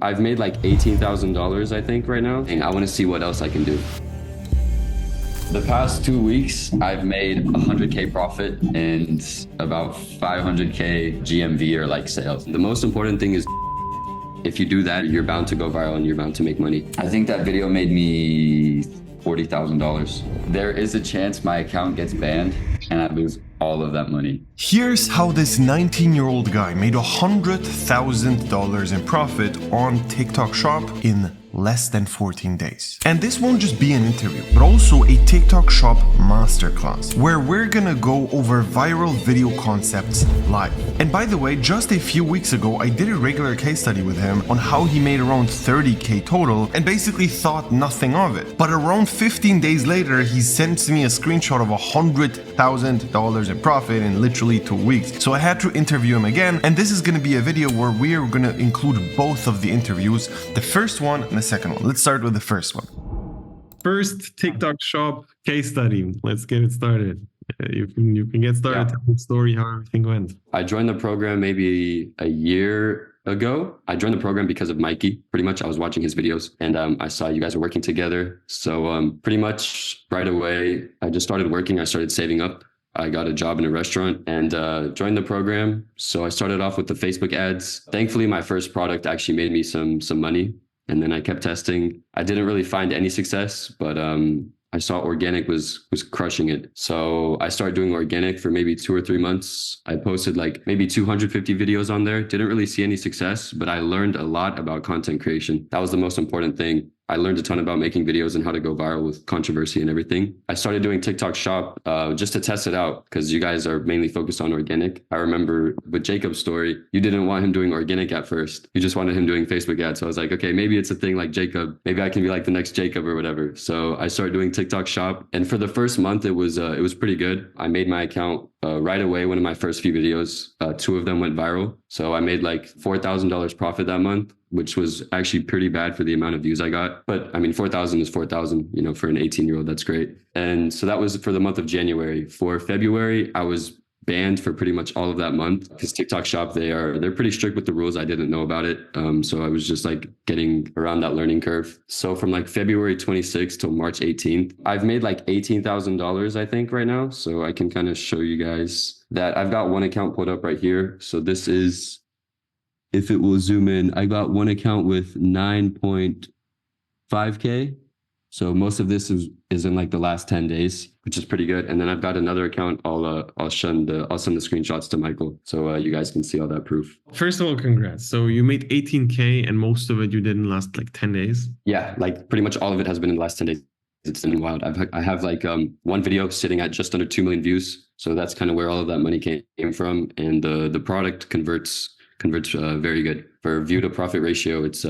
I've made like $18,000, I think, right now, and I want to see what else I can do. The past 2 weeks, I've made 100K profit and about 500K GMV or like sales. The most important thing is if you do that, you're bound to go viral and you're bound to make money. I think that video made me $40,000. There is a chance my account gets banned and I lose all of that money. Here's how this 19-year-old guy made $100,000 in profit on TikTok Shop in less than 14 days. And this won't just be an interview, but also a TikTok Shop masterclass, where we're gonna go over viral video concepts live. And by the way, just a few weeks ago, I did a regular case study with him on how he made around 30K total and basically thought nothing of it. But around 15 days later, he sends me a screenshot of $100,000 in profit in literally 2 weeks. So I had to interview him again, and this is gonna be a video where we are gonna include both of the interviews, the first one and the second one. Let's start with the first one. First TikTok Shop case study. Let's get it started. You can get started. Yeah. Tell the story how everything went. I joined the program maybe a year ago. I joined the program because of Mikey. Pretty much I was watching his videos and I saw you guys were working together. So pretty much right away, I just started working. I started saving up. I got a job in a restaurant and joined the program. So I started off with the Facebook ads. Thankfully, my first product actually made me some money. And then I kept testing. I didn't really find any success, but I saw organic was crushing it. So I started doing organic for maybe 2 or 3 months. I posted like maybe 250 videos on there. Didn't really see any success, but I learned a lot about content creation. That was the most important thing. I learned a ton about making videos and how to go viral with controversy and everything. I started doing TikTok Shop just to test it out because you guys are mainly focused on organic. I remember with Jacob's story, you didn't want him doing organic at first. You just wanted him doing Facebook ads. So I was like, okay, maybe it's a thing like Jacob. Maybe I can be like the next Jacob or whatever. So I started doing TikTok Shop. And for the first month, it was pretty good. I made my account right away. One of my first few videos, 2 of them went viral. So I made like $4,000 profit that month, which was actually pretty bad for the amount of views I got. But I mean, 4,000 is 4,000, you know, for an 18-year-old, that's great. And so that was for the month of January. For February, I was banned for pretty much all of that month because TikTok Shop, they're pretty strict with the rules. I didn't know about it. So I was just like getting around that learning curve. So from like February 26th till March 18th, I've made like $18,000, I think right now. So I can kind of show you guys that I've got one account pulled up right here. So this is, if it will zoom in, I got one account with 9.5K. So most of this is in like the last 10 days, which is pretty good. And then I've got another account. I'll send the screenshots to Michael so you guys can see all that proof. First of all, congrats. So you made 18K and most of it you did in the last like 10 days? Yeah, like pretty much all of it has been in the last 10 days. It's been wild. I have like one video sitting at just under 2 million views. So that's kind of where all of that money came from. And the product converts very good. For view to profit ratio, it's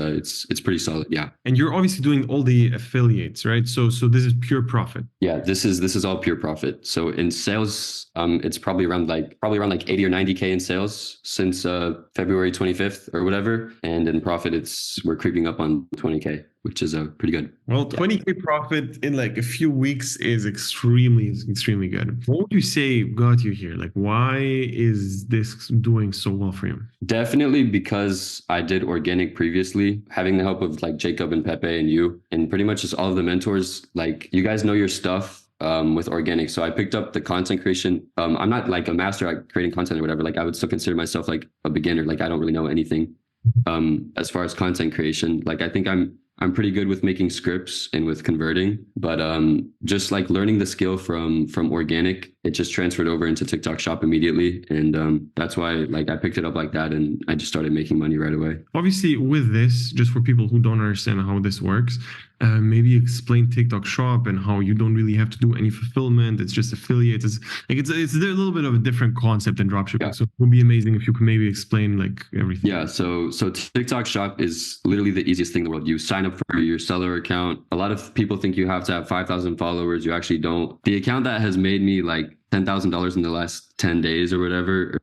pretty solid. Yeah. And you're obviously doing all the affiliates, right? So this is pure profit. Yeah, this is all pure profit. So in sales, it's probably around like 80 or 90K in sales since February 25th or whatever. And in profit, we're creeping up on 20K, which is pretty good. Well, 20K profit in like a few weeks is extremely good. What would you say got you here? Like, why is this doing so well for you? Definitely because I did organic previously, having the help of like Jacob and Pepe and you, and pretty much just all of the mentors. Like you guys know your stuff with organic. So I picked up the content creation. I'm not like a master at creating content or whatever. Like I would still consider myself like a beginner. Like I don't really know anything as far as content creation. Like I think I'm pretty good with making scripts and with converting, but just like learning the skill from organic, it just transferred over into TikTok Shop immediately. And that's why like I picked it up like that and I just started making money right away. Obviously with this, just for people who don't understand how this works, maybe explain TikTok Shop and how you don't really have to do any fulfillment. It's just affiliates. It's a little bit of a different concept than dropshipping. Yeah. So it would be amazing if you could maybe explain like everything. Yeah. So TikTok Shop is literally the easiest thing in the world. You sign up for your seller account. A lot of people think you have to have 5,000 followers. You actually don't. The account that has made me like $10,000 in the last 10 days or whatever,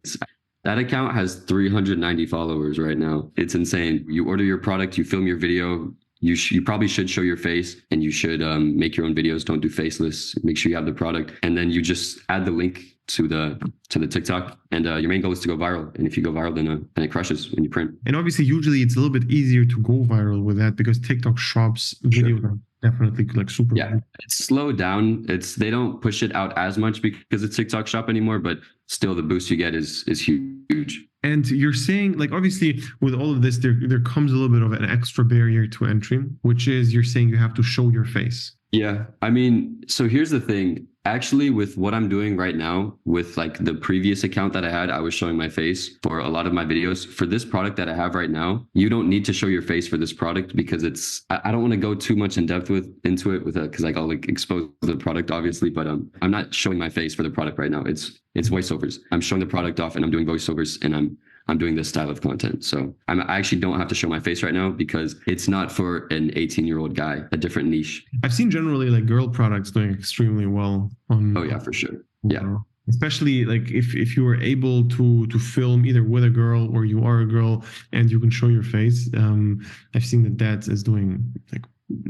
that account has 390 followers right now. It's insane. You order your product, you film your video. You probably should show your face and you should make your own videos. Don't do faceless. Make sure you have the product. And then you just add the link to the TikTok, and your main goal is to go viral. And if you go viral, then it crushes when you print. And obviously, usually it's a little bit easier to go viral with that because TikTok Shop's videos are definitely like super. Yeah, it's slowed down. They don't push it out as much because it's TikTok Shop anymore, but still the boost you get is huge. And you're saying, like, obviously with all of this, there comes a little bit of an extra barrier to entry, which is you're saying you have to show your face. Yeah, I mean, so here's the thing. Actually, with what I'm doing right now, with like the previous account that I had, I was showing my face for a lot of my videos. For this product that I have right now, you don't need to show your face for this product because I don't want to go too much in depth into it because like I'll like expose the product obviously, but I'm not showing my face for the product right now. It's voiceovers. I'm showing the product off and I'm doing voiceovers and I'm doing this style of content. So I actually don't have to show my face right now because it's not for an 18-year-old guy, a different niche. I've seen generally like girl products doing extremely well on. Oh yeah, for sure. Yeah. Especially like if you are able to film either with a girl or you are a girl and you can show your face. I've seen that is doing like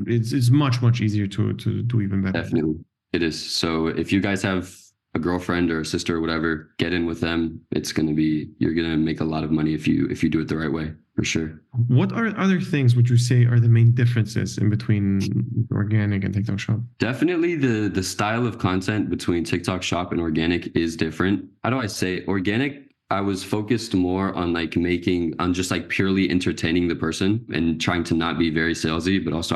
it's much easier to do even better. Definitely. It is. So if you guys have a girlfriend or a sister or whatever, get in with them. You're going to make a lot of money if you do it the right way, for sure. What are other things would you say are the main differences in between organic and TikTok Shop? Definitely the style of content between TikTok Shop and organic is different. How do I say? Organic, I was focused more on just like purely entertaining the person and trying to not be very salesy, but also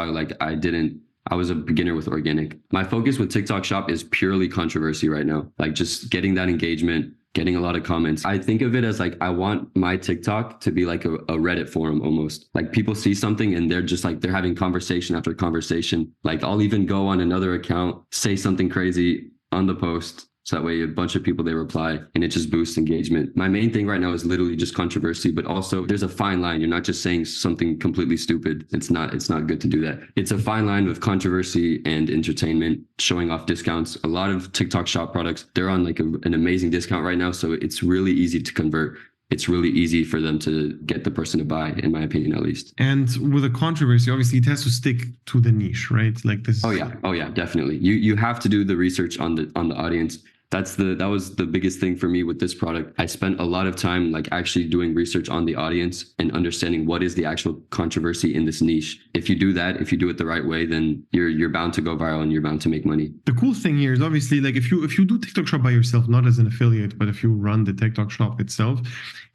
I was a beginner with organic. My focus with TikTok Shop is purely controversy right now. Like just getting that engagement, getting a lot of comments. I think of it as like, I want my TikTok to be like a Reddit forum almost. Like people see something and they're just like, they're having conversation after conversation. Like I'll even go on another account, say something crazy on the post. So that way a bunch of people, they reply and it just boosts engagement. My main thing right now is literally just controversy, but also there's a fine line. You're not just saying something completely stupid. It's not good to do that. It's a fine line with controversy and entertainment, showing off discounts. A lot of TikTok Shop products, they're on like an amazing discount right now. So it's really easy to convert. It's really easy for them to get the person to buy, in my opinion, at least. And with a controversy, obviously it has to stick to the niche, right? Like this. Oh yeah, definitely. You have to do the research on the audience. That was the biggest thing for me with this product. I spent a lot of time like actually doing research on the audience and understanding what is the actual controversy in this niche. If you do that, if you do it the right way, then you're bound to go viral and you're bound to make money. The cool thing here is obviously like if you do TikTok Shop by yourself, not as an affiliate, but if you run the TikTok Shop itself,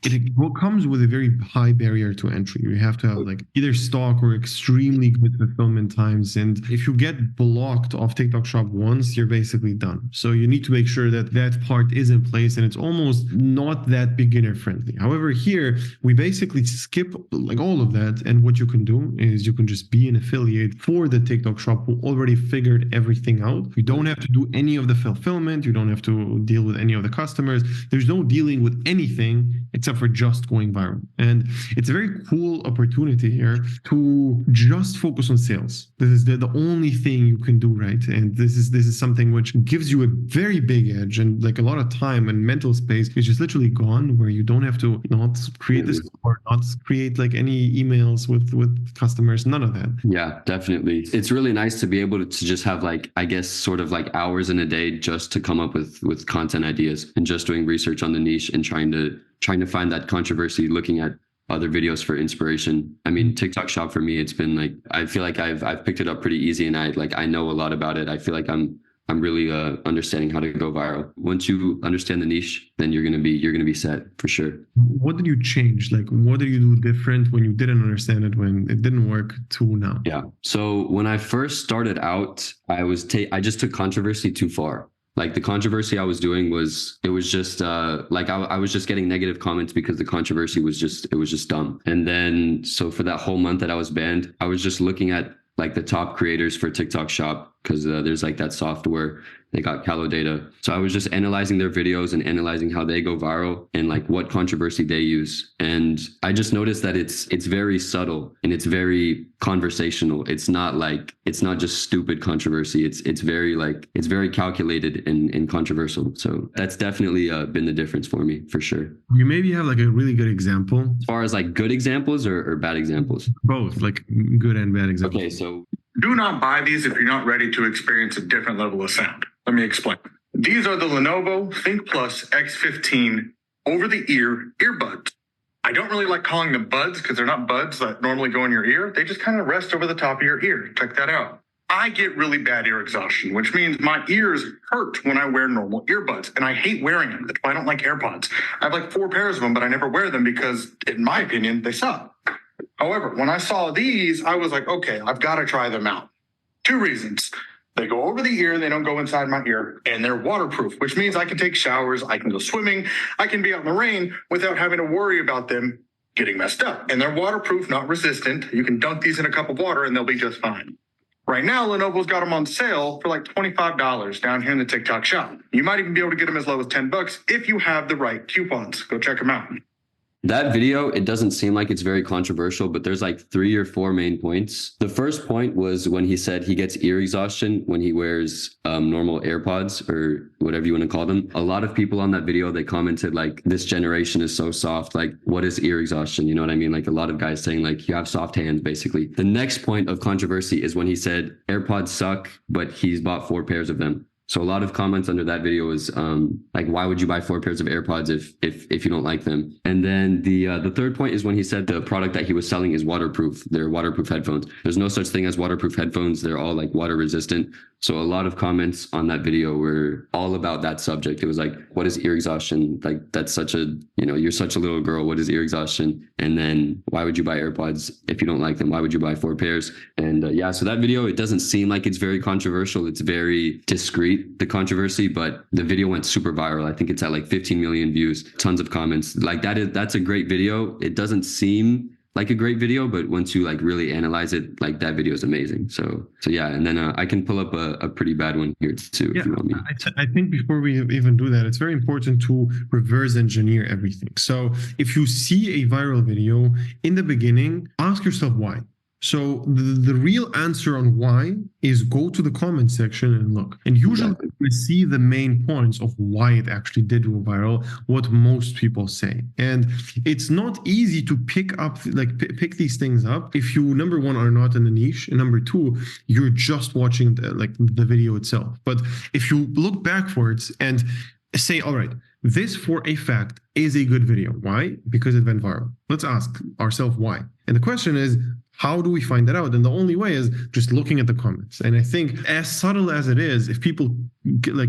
it comes with a very high barrier to entry. You have to have like either stock or extremely good fulfillment times. And if you get blocked off TikTok Shop once, you're basically done. So you need to make sure that part is in place and it's almost not that beginner friendly. However, here we basically skip like all of that. And what you can do is you can just be an affiliate for the TikTok Shop who already figured everything out. You don't have to do any of the fulfillment. You don't have to deal with any of the customers. There's no dealing with anything except for just going viral. And it's a very cool opportunity here to just focus on sales. This is the only thing you can do, right? And this is something which gives you a very big edge, and like a lot of time and mental space is just literally gone, where you don't have to not create this or not create like any emails with customers, none of that. Yeah, definitely. It's really nice to be able to just have like, I guess, sort of like hours in a day just to come up with content ideas and just doing research on the niche and trying to find that controversy, looking at other videos for inspiration. I mean, TikTok Shop for me, it's been like, I feel like I've picked it up pretty easy and I know a lot about it. I feel like I'm really understanding how to go viral. Once you understand the niche, then you're gonna be set for sure. What did you change? Like, what did you do different when you didn't understand it, when it didn't work, to now? Yeah. So when I first started out, I just took controversy too far. Like the controversy I was doing was just like I was just getting negative comments because the controversy was just dumb. And then so for that whole month that I was banned, I was just looking at like the top creators for TikTok Shop, because there's like that software, they got Calo data. So I was just analyzing their videos and analyzing how they go viral and like what controversy they use. And I just noticed that it's very subtle and it's very conversational. It's not just stupid controversy. It's very calculated and controversial. So that's definitely been the difference for me, for sure. You maybe have like a really good example. As far as like good examples or bad examples? Both, like good and bad examples. Okay, so do not buy these if you're not ready to experience a different level of sound. Let me explain. These are the Lenovo ThinkPlus X15 over-the-ear earbuds. I don't really like calling them buds because they're not buds that normally go in your ear. They just kind of rest over the top of your ear. Check that out. I get really bad ear exhaustion, which means my ears hurt when I wear normal earbuds, and I hate wearing them. That's why I don't like AirPods. I have like 4 pairs of them, but I never wear them because, in my opinion, they suck. However, when I saw these, I was like, okay, I've got to try them out. 2 reasons. They go over the ear and they don't go inside my ear, and they're waterproof, which means I can take showers, I can go swimming, I can be out in the rain without having to worry about them getting messed up. And they're waterproof, not resistant. You can dunk these in a cup of water and they'll be just fine. Right now, Lenovo's got them on sale for like $25 down here in the TikTok shop. You might even be able to get them as low as $10 if you have the right coupons. Go check them out. That video, it doesn't seem like it's very controversial, but there's like 3 or 4 main points. The first point was when he said he gets ear exhaustion when he wears normal AirPods or whatever you want to call them. A lot of people on that video, they commented like, this generation is so soft. Like, what is ear exhaustion? You know what I mean? Like a lot of guys saying like, you have soft hands, basically. The next point of controversy is when he said AirPods suck, but he's bought 4 pairs of them. So a lot of comments under that video was like, why would you buy 4 pairs of AirPods if you don't like them? And then the third point is when he said the product that he was selling is waterproof. They're waterproof headphones. There's no such thing as waterproof headphones. They're all like water resistant. So a lot of comments on that video were all about that subject. It was like, what is ear exhaustion? Like, that's such a, you're such a little girl. What is ear exhaustion? And then why would you buy AirPods if you don't like them? Why would you buy 4 pairs? And yeah, so that video, it doesn't seem like it's very controversial. It's very discreet, the controversy, but the video went super viral. I think it's at like 15 million views, tons of comments. Like that's a great video. It doesn't seem like a great video, but once you like really analyze it, like that video is amazing. So yeah, and then I can pull up a pretty bad one here too, if you want me. I think before we even do that, it's very important to reverse engineer everything. So if you see a viral video in the beginning, ask yourself why. So the real answer on why is go to the comment section and look. And usually we see the main points of why it actually did go viral, what most people say. And it's not easy to pick pick these things up if you, number one, are not in the niche, and number two, you're just watching the video itself. But if you look backwards and say, all right, this for a fact is a good video. Why? Because it went viral. Let's ask ourselves why. And the question is, how do we find that out? And the only way is just looking at the comments. And I think as subtle as it is, if people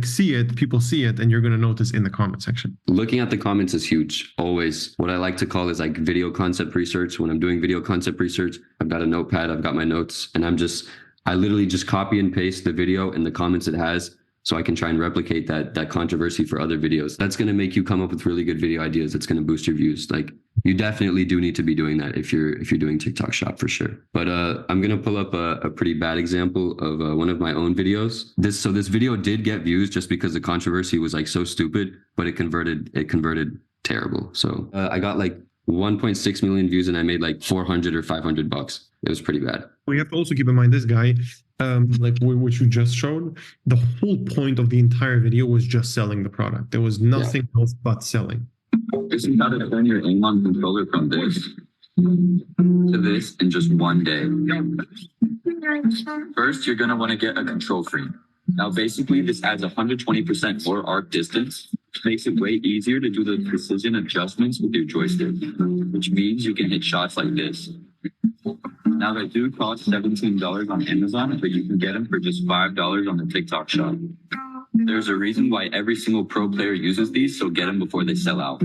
see it, people see it, and you're going to notice in the comment section. Looking at the comments is huge. Always. What I like to call is like video concept research. When I'm doing video concept research, I've got a notepad, I've got my notes, and I literally just copy and paste the video and the comments it has, so I can try and replicate that controversy for other videos. That's going to make you come up with really good video ideas. It's going to boost your views. Like, you definitely do need to be doing that if you're doing TikTok Shop for sure. But I'm going to pull up a pretty bad example of one of my own videos. This video did get views just because the controversy was like so stupid, but it converted terrible. So I got like 1.6 million views and I made like 400 or $500. It was pretty bad. We have to also keep in mind this guy, which you just showed, the whole point of the entire video was just selling the product. There was nothing else but selling. This is how to turn your aim-on controller from this to this in just one day. First, you're going to want to get a control frame. Now, basically, this adds 120% more arc distance, which makes it way easier to do the precision adjustments with your joystick, which means you can hit shots like this. Now, they do cost $17 on Amazon, but you can get them for just $5 on the TikTok shop. There's a reason why every single pro player uses these, so get them before they sell out.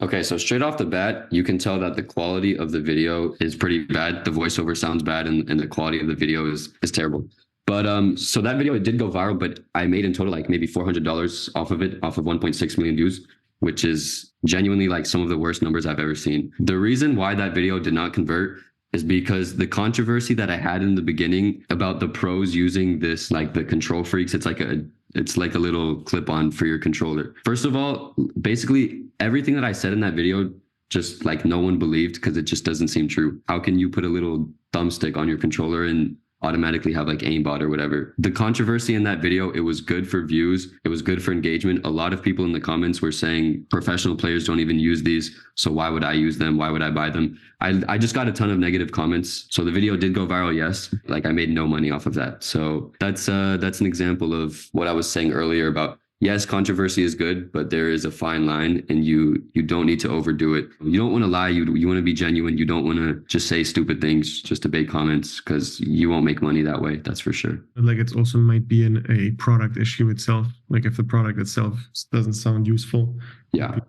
Okay, so straight off the bat, you can tell that the quality of the video is pretty bad. The voiceover sounds bad, and the quality of the video is terrible. But so that video, it did go viral, but I made in total like maybe $400 off of it, off of 1.6 million views, which is genuinely like some of the worst numbers I've ever seen. The reason why that video did not convert is because the controversy that I had in the beginning about the pros using this, like the control freaks, it's like a little clip-on for your controller. First of all, basically everything that I said in that video, just like no one believed, because it just doesn't seem true. How can you put a little thumbstick on your controller and automatically have like aimbot or whatever. The controversy in that video, it was good for views. It was good for engagement. A lot of people in the comments were saying professional players don't even use these. So why would I use them? Why would I buy them? I just got a ton of negative comments. So the video did go viral. Yes. Like I made no money off of that. So that's an example of what I was saying earlier about, yes, controversy is good, but there is a fine line, and you don't need to overdo it. You don't want to lie. You want to be genuine. You don't want to just say stupid things just to bait comments, because you won't make money that way. That's for sure. Like it also might be a product issue itself. Like if the product itself doesn't sound useful. Yeah,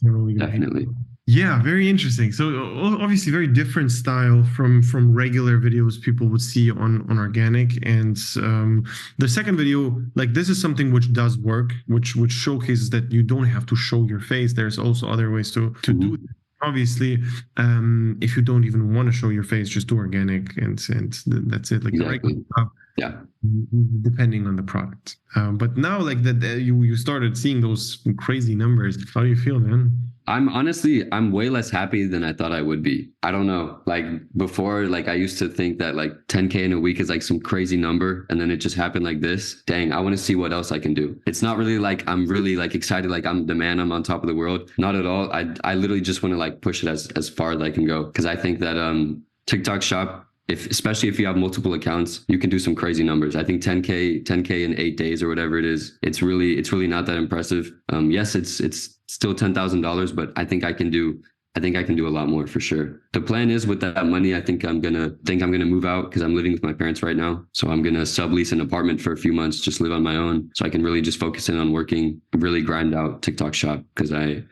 definitely. Yeah, very interesting. So obviously very different style from regular videos people would see on organic. And the second video, like this is something which does work, which showcases that you don't have to show your face. There's also other ways to do it. Obviously, if you don't even want to show your face, just do organic and that's it. Like exactly. The regular stuff, yeah, depending on the product. But now like that you started seeing those crazy numbers. How do you feel, man? I'm way less happy than I thought I would be. I don't know. Like before, like I used to think that like 10K in a week is like some crazy number. And then it just happened like this. Dang, I want to see what else I can do. It's not really like I'm really like excited, like I'm the man, I'm on top of the world. Not at all. I literally just want to like push it as far as I can go. Because I think that TikTok Shop, especially if you have multiple accounts, you can do some crazy numbers. I think 10K in 8 days or whatever it is, it's really not that impressive. Yes, it's still $10,000, but I think I can do a lot more for sure. The plan is with that money, I think I'm gonna move out, because I'm living with my parents right now. So I'm gonna sublease an apartment for a few months, just live on my own, so I can really just focus in on working, really grind out TikTok Shop, because I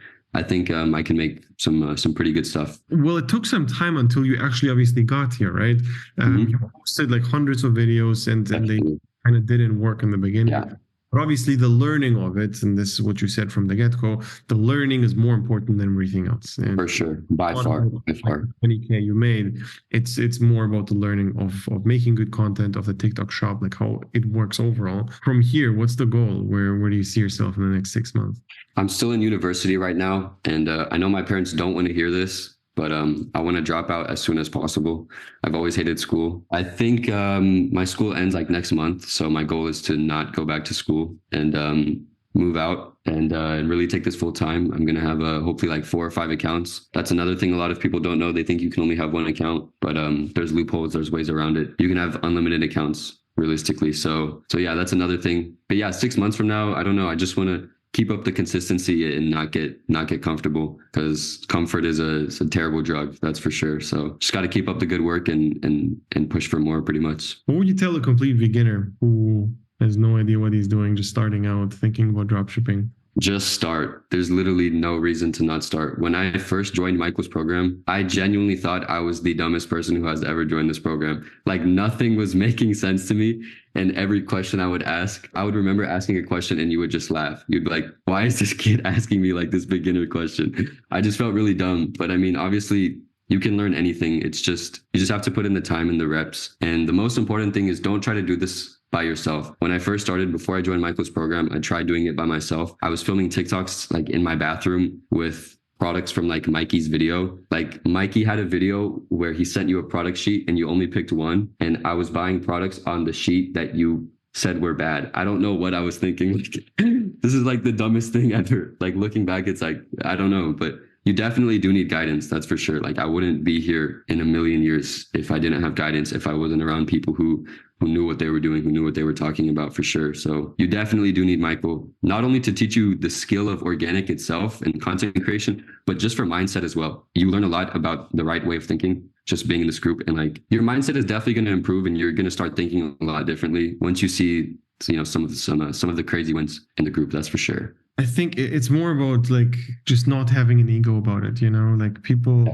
think I can make some pretty good stuff. Well, it took some time until you actually obviously got here, right? You posted like hundreds of videos and they kind of didn't work in the beginning. Yeah. But obviously the learning of it, and this is what you said from the get-go, the learning is more important than everything else. And for sure, by far. 20K you made, it's more about the learning of making good content, of the TikTok Shop, like how it works overall. From here, what's the goal? Where do you see yourself in the next 6 months? I'm still in university right now, and I know my parents don't want to hear this, but I want to drop out as soon as possible. I've always hated school. I think my school ends like next month, so my goal is to not go back to school and move out and really take this full time. I'm going to have hopefully like 4 or 5 accounts. That's another thing a lot of people don't know. They think you can only have 1 account, but there's loopholes, there's ways around it. You can have unlimited accounts realistically. So yeah, that's another thing. But yeah, 6 months from now, I don't know. I just want to keep up the consistency and not get comfortable, because comfort is a terrible drug, that's for sure. So just got to keep up the good work and push for more, pretty much. What would you tell a complete beginner who has no idea what he's doing, just starting out, thinking about dropshipping? Just start. There's literally no reason to not start. When I first joined Michael's program, I genuinely thought I was the dumbest person who has ever joined this program. Like nothing was making sense to me. And every question I would ask, I would remember asking a question and you would just laugh. You'd be like, why is this kid asking me like this beginner question? I just felt really dumb. But I mean, obviously you can learn anything. You just have to put in the time and the reps. And the most important thing is don't try to do this by yourself. When I first started, before I joined Michael's program, I tried doing it by myself. I was filming TikToks like in my bathroom with products from like Mikey's video. Like Mikey had a video where he sent you a product sheet and you only picked one. And I was buying products on the sheet that you said were bad. I don't know what I was thinking. This is like the dumbest thing ever. Like looking back, it's like, I don't know, but you definitely do need guidance. That's for sure. Like I wouldn't be here in a million years if I didn't have guidance, if I wasn't around people who knew what they were doing, who knew what they were talking about, for sure. So you definitely do need Michael, not only to teach you the skill of organic itself and content creation, but just for mindset as well. You learn a lot about the right way of thinking, just being in this group, and like your mindset is definitely going to improve and you're going to start thinking a lot differently once you see, you know, some of the crazy ones in the group. That's for sure. I think it's more about like just not having an ego about it, you know, like people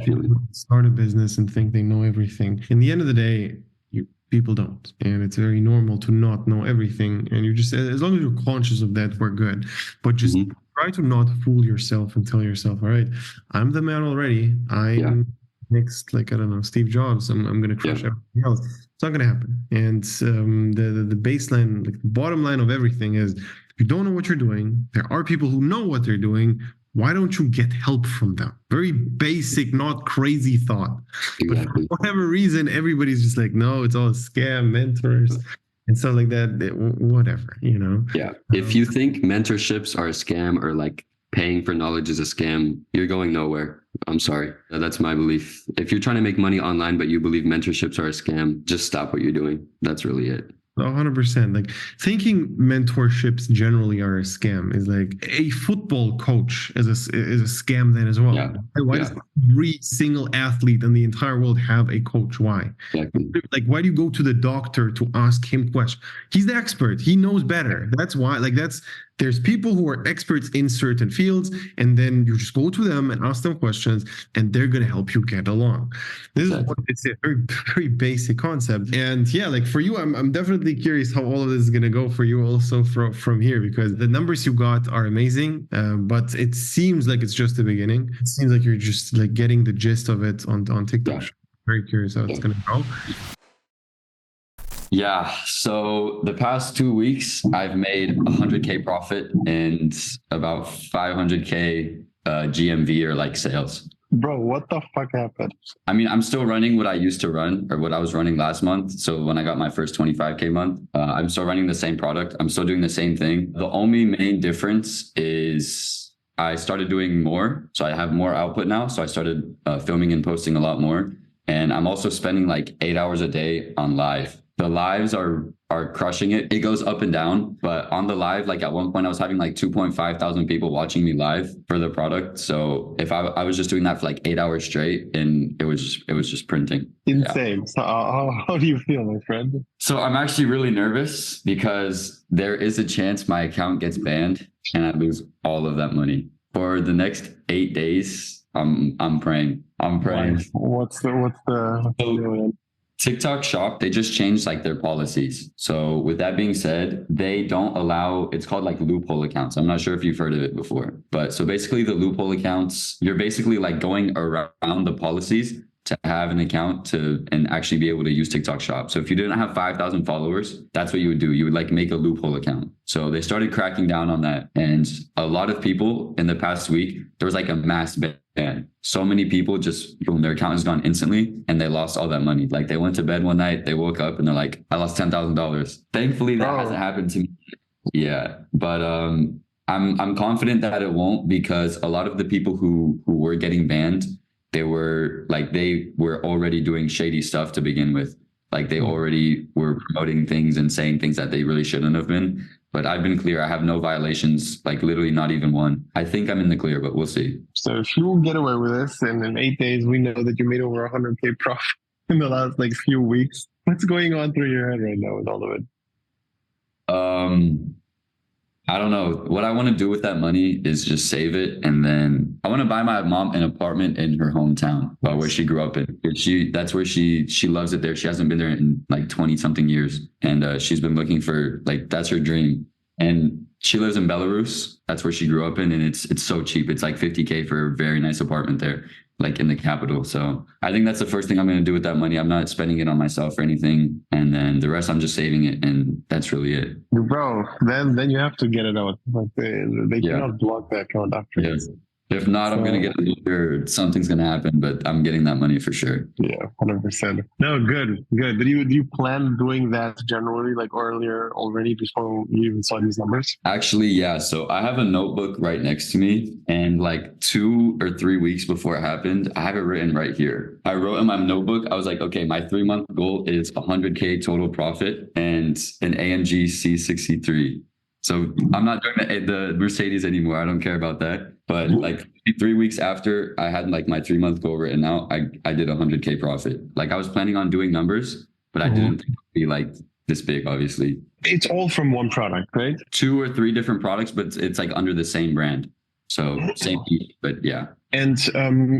start a business and think they know everything. In the end of the day, people don't, and it's very normal to not know everything. And you just, as long as you're conscious of that, we're good. But just try to not fool yourself and tell yourself, all right, I'm the man already. I'm next, like, I don't know, Steve Jobs. I'm going to crush everything else. It's not going to happen. And the baseline, like the bottom line of everything is, if you don't know what you're doing, there are people who know what they're doing. why don't you get help from them? Very basic, not crazy thought. Exactly. But for whatever reason, everybody's just like, no, it's all a scam, mentors and stuff like that. Whatever, Yeah. If you think mentorships are a scam or like paying for knowledge is a scam, you're going nowhere. I'm sorry. That's my belief. If you're trying to make money online, but you believe mentorships are a scam, just stop what you're doing. That's really it. 100%. Like thinking mentorships generally are a scam is like a football coach is a scam then as well. Yeah. Why does every single athlete in the entire world have a coach? Why? Exactly. Like, why do you go to the doctor to ask him questions? He's the expert. He knows better. That's why. Like there's people who are experts in certain fields, and then you just go to them and ask them questions, and they're gonna help you get along. This is what it's a very, very basic concept. And yeah, like for you, I'm definitely curious how all of this is gonna go for you also from here, because the numbers you got are amazing, but it seems like it's just the beginning. It seems like you're just like getting the gist of it on TikTok. Yeah. Very curious how it's gonna go. Yeah. So the past 2 weeks, I've made 100K profit and about 500K GMV or like sales. Bro, what the fuck happened? I mean, I'm still running what I used to run or what I was running last month. So when I got my first 25K month, I'm still running the same product. I'm still doing the same thing. The only main difference is I started doing more. So I have more output now. So I started filming and posting a lot more. And I'm also spending like 8 hours a day on live. The lives are crushing it. It goes up and down, but on the live, like at one point I was having like 2.5 thousand people watching me live for the product. So if I was just doing that for like 8 hours straight, and it was just printing. Insane. Yeah. So how do you feel, my friend? So I'm actually really nervous because there is a chance my account gets banned and I lose all of that money. For the next 8 days, I'm praying. What's the TikTok Shop, they just changed like their policies. So with that being said, they don't allow, it's called like loophole accounts. I'm not sure if you've heard of it before, but so basically the loophole accounts, you're basically like going around the policies to have an account and actually be able to use TikTok Shop. So if you didn't have 5,000 followers, that's what you would do. You would like make a loophole account. So they started cracking down on that. And a lot of people in the past week, there was like a mass ban. So many people just, boom, their account is gone instantly and they lost all that money. Like they went to bed one night, they woke up and they're like, I lost $10,000. Thankfully that hasn't happened to me. Yeah. But I'm confident that it won't, because a lot of the people who were getting banned, they were already doing shady stuff to begin with. Like they already were promoting things and saying things that they really shouldn't have been. But I've been clear. I have no violations, like literally not even one. I think I'm in the clear, but we'll see. So if you get away with this and in 8 days, we know that you made over 100K profit in the last like few weeks. What's going on through your head right now with all of it? I don't know. What I want to do with that money is just save it. And then I want to buy my mom an apartment in her hometown, where she grew up in. That's where she loves it there. She hasn't been there in like 20 something years. And she's been looking for, like, that's her dream. And she lives in Belarus. That's where she grew up in. And it's so cheap. It's like 50K for a very nice apartment there, like in the capital. So I think that's the first thing I'm going to do with that money. I'm not spending it on myself or anything. And then the rest, I'm just saving it. And that's really it. Bro, then you have to get it out. Like they cannot block that account after. Yes. If not, I'm going to get a lawyer. Something's going to happen, but I'm getting that money for sure. Yeah, 100%. No, good. Did you plan doing that generally, like earlier already before you even saw these numbers? Actually, yeah. So I have a notebook right next to me, and like 2 or 3 weeks before it happened, I have it written right here. I wrote in my notebook, I was like, okay, my 3-month goal is 100K total profit and an AMG C63. So I'm not doing the Mercedes anymore. I don't care about that. But like 3 weeks after I had like my 3-month goal written out, I did 100K profit. Like I was planning on doing numbers, but I didn't think it would be like this big, obviously. It's all from one product, right? 2 or 3 different products, but it's like under the same brand. So same piece, but yeah. And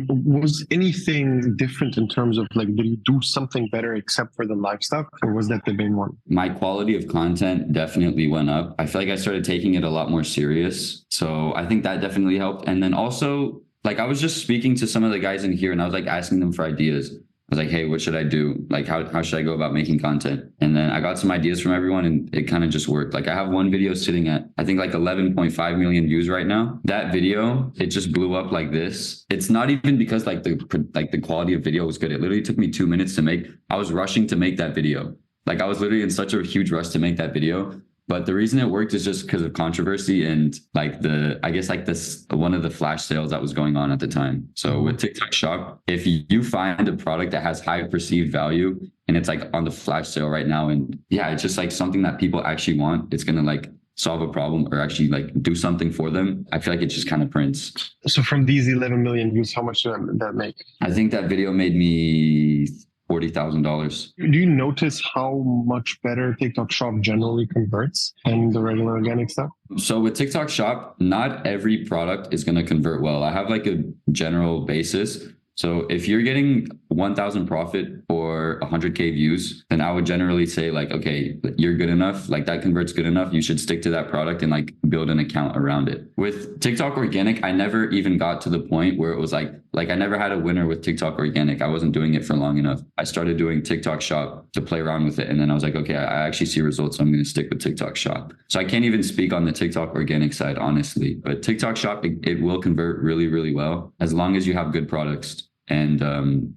was anything different in terms of like, did you do something better except for the live stuff, or was that the main one? My quality of content definitely went up. I feel like I started taking it a lot more serious. So I think that definitely helped. And then also, like I was just speaking to some of the guys in here and I was like asking them for ideas. I was like, hey, what should I do? Like, how should I go about making content? And then I got some ideas from everyone and it kind of just worked. Like I have one video sitting at, I think like 11.5 million views right now. That video, it just blew up like this. It's not even because like the quality of video was good. It literally took me 2 minutes to make. I was rushing to make that video. Like I was literally in such a huge rush to make that video. But the reason it worked is just because of controversy and like I guess like this, one of the flash sales that was going on at the time. So with TikTok Shop, if you find a product that has high perceived value and it's like on the flash sale right now, and yeah, it's just like something that people actually want, it's going to like solve a problem or actually like do something for them. I feel like it just kind of prints. So from these 11 million views, how much did that make? I think that video made me $40,000. Do you notice how much better TikTok Shop generally converts than the regular organic stuff? So with TikTok Shop, not every product is going to convert well. I have like a general basis. So if you're getting 1,000 profit or 100K views, then I would generally say like, okay, you're good enough. Like that converts good enough. You should stick to that product and like build an account around it. With TikTok Organic, I never even got to the point where it was like I never had a winner with TikTok Organic. I wasn't doing it for long enough. I started doing TikTok Shop to play around with it. And then I was like, okay, I actually see results. So I'm going to stick with TikTok Shop. So I can't even speak on the TikTok Organic side, honestly, but TikTok Shop, it will convert really, really well as long as you have good products. And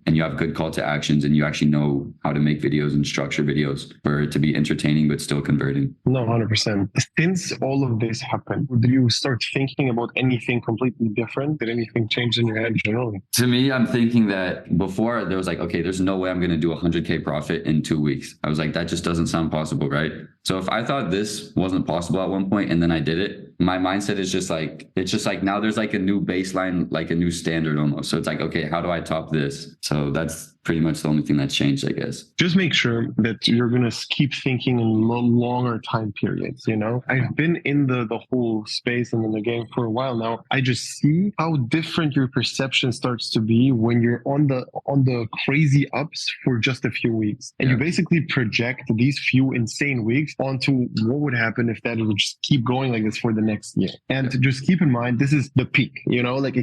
you have good call to actions and you actually know how to make videos and structure videos for it to be entertaining, but still converting. No, 100%. Since all of this happened, did you start thinking about anything completely different? Did anything change in your head generally? To me, I'm thinking that before there was like, okay, there's no way I'm going to do 100K profit in 2 weeks. I was like, that just doesn't sound possible, right? So if I thought this wasn't possible at one point and then I did it, my mindset is just like, it's just like now there's like a new baseline, like a new standard almost. So it's like, okay, how do I top this? So that's pretty much the only thing that's changed, I guess. Just make sure that you're going to keep thinking in longer time periods. You know, I've been in the whole space and in the game for a while now. I just see how different your perception starts to be when you're on the crazy ups for just a few weeks. And you basically project these few insane weeks onto what would happen if that would just keep going like this for the next year. And just keep in mind, this is the peak, you know, like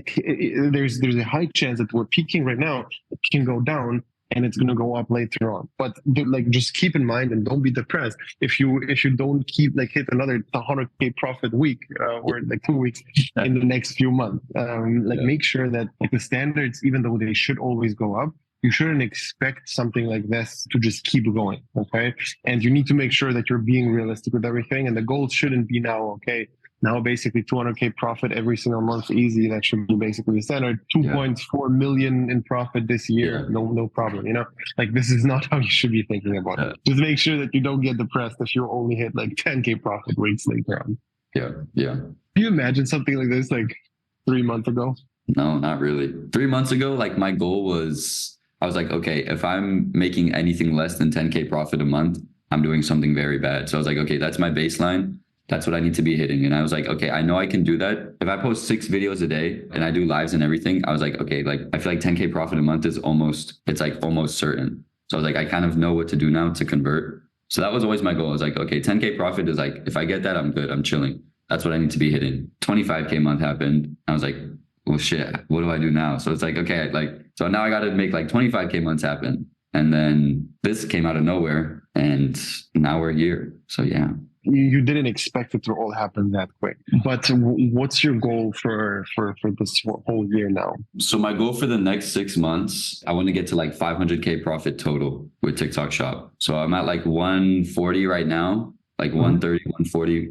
there's a high chance that we're peaking right now. It can go down and it's going to go up later on. But like, just keep in mind and don't be depressed if you don't keep like hit another 100K profit week or like 2 weeks in the next few months. Make sure that like the standards, even though they should always go up, you shouldn't expect something like this to just keep going. Okay. And you need to make sure that you're being realistic with everything. And the goal shouldn't be now, okay, now basically 200K profit every single month, easy. That should be basically the standard. 2.4 million in profit this year. No problem. You know, like this is not how you should be thinking about it. Just make sure that you don't get depressed if you only hit like 10K profit weeks later on. Yeah. Can you imagine something like this like 3 months ago? No, not really. 3 months ago, like my goal was, I was like, okay, if I'm making anything less than 10K profit a month, I'm doing something very bad. So I was like, okay, that's my baseline. That's what I need to be hitting. And I was like, okay, I know I can do that. If I post 6 videos a day and I do lives and everything, I was like, okay, like I feel like 10K profit a month is almost certain. So I was like, I kind of know what to do now to convert. So that was always my goal. I was like, okay, 10K profit is like, if I get that, I'm good. I'm chilling. That's what I need to be hitting. 25K month happened. I was like, well, shit, what do I do now? So it's like, okay, so now I got to make like 25K months happen. And then this came out of nowhere and now we're here. So yeah. You didn't expect it to all happen that quick. But what's your goal for this whole year now? So my goal for the next 6 months, I want to get to like 500K profit total with TikTok Shop. So I'm at like 140 right now, like 130, 140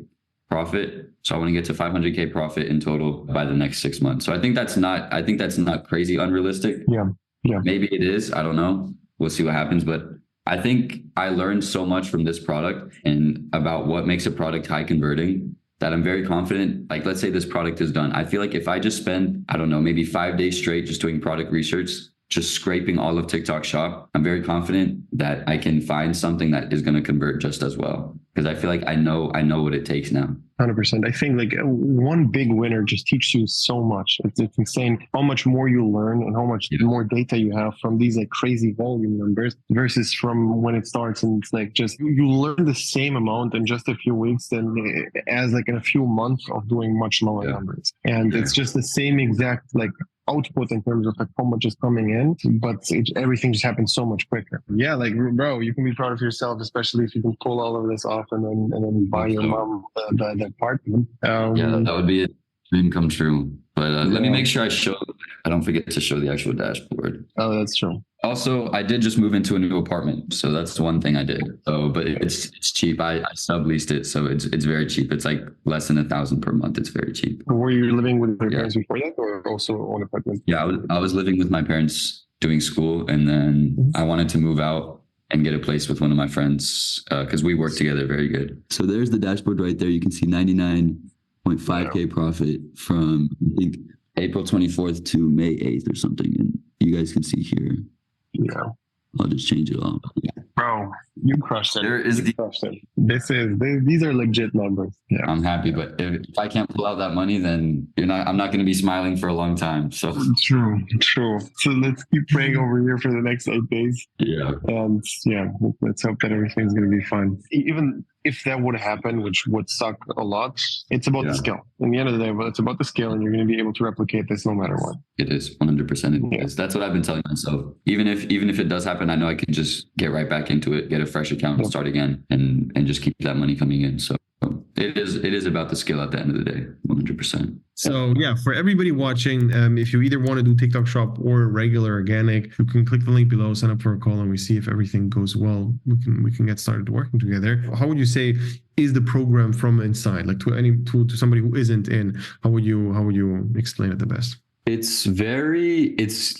profit. So I want to get to 500K profit in total by the next 6 months. So I think that's not crazy unrealistic. Yeah. Maybe it is. I don't know. We'll see what happens. But I think I learned so much from this product and about what makes a product high converting that I'm very confident. Like, let's say this product is done. I feel like if I just spend, I don't know, maybe 5 days straight just doing product research, just scraping all of TikTok Shop, I'm very confident that I can find something that is going to convert just as well. Because I feel like I know what it takes now. 100%. I think like one big winner just teaches you so much. It's insane how much more you learn and how much more data you have from these like crazy volume numbers versus from when it starts. And it's like just you learn the same amount in just a few weeks than as like in a few months of doing much lower numbers. And it's just the same exact like output in terms of like how much is coming in, but everything just happens so much quicker. Yeah, like bro, you can be proud of yourself, especially if you can pull all of this off and then buy your mom the apartment. Yeah, that would be a dream come true. But let me Yeah. make sure I don't forget to show the actual dashboard. Oh, that's true. Also, I did just move into a new apartment, so that's the one thing I did. So, but it's cheap. I subleased it, so it's very cheap. It's like less than 1,000 per month. It's very cheap. Were you living with your parents before that, or also own apartment? Yeah, I was living with my parents doing school, and then I wanted to move out and get a place with one of my friends because we work together very good. So there's the dashboard right there. You can see 99.5K profit from I think April 24th to May 8th or something, and you guys can see here. Yeah. I'll just change it all. Yeah. Bro, you crushed it. There is you crushed it. These are legit numbers. Yeah. I'm happy, but if I can't pull out that money, then I'm not going to be smiling for a long time. So True. So let's keep praying over here for the next 8 days. yeah. And yeah, let's hope that everything's going to be fine. Even if that would happen, which would suck a lot, it's about the skill. In the end of the day, it's about the skill, and you're going to be able to replicate this no matter what. It is 100%. It is. That's what I've been telling myself. Even if it does happen, I know I can just get right back into it, get a fresh account, and start again, and just keep that money coming in. So it is about the skill at the end of the day, 100%. So yeah, for everybody watching, if you either want to do TikTok Shop or regular organic, you can click the link below, sign up for a call, and we see if everything goes well. We can get started working together. How would you say is the program from inside? Like to somebody who isn't in, how would you explain it the best? It's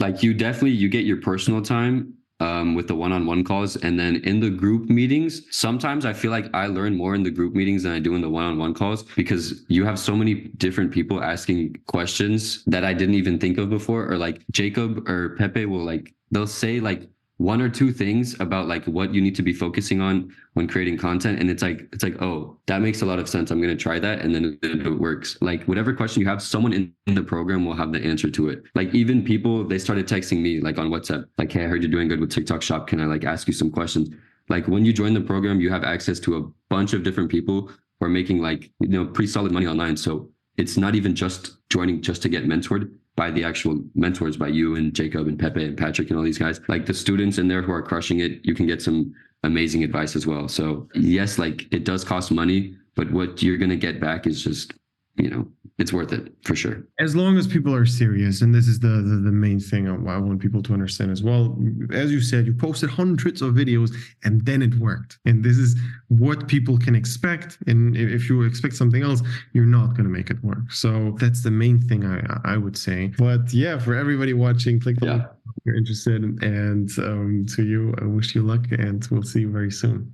like you get your personal time with the one-on-one calls, and then in the group meetings, sometimes I feel like I learn more in the group meetings than I do in the one-on-one calls, because you have so many different people asking questions that I didn't even think of before. Or like Jacob or Pepe they'll say like one or two things about like what you need to be focusing on when creating content, and it's like, oh, that makes a lot of sense, I'm going to try that, and then it works. Like whatever question you have, someone in the program will have the answer to it. Like even people, they started texting me like on WhatsApp, like, hey, I heard you're doing good with TikTok Shop, can I like ask you some questions? Like when you join the program, you have access to a bunch of different people who are making like, pretty solid money online. So it's not even just joining just to get mentored by the actual mentors, by you and Jacob and Pepe and Patrick and all these guys. Like the students in there who are crushing it, you can get some amazing advice as well. So yes, like it does cost money, but what you're going to get back is just, it's worth it for sure. As long as people are serious, and this is the main thing I want people to understand as well. As you said, you posted hundreds of videos and then it worked. And this is what people can expect. And if you expect something else, you're not going to make it work. So that's the main thing I would say. But yeah, for everybody watching, click the link if you're interested. And to you, I wish you luck, and we'll see you very soon.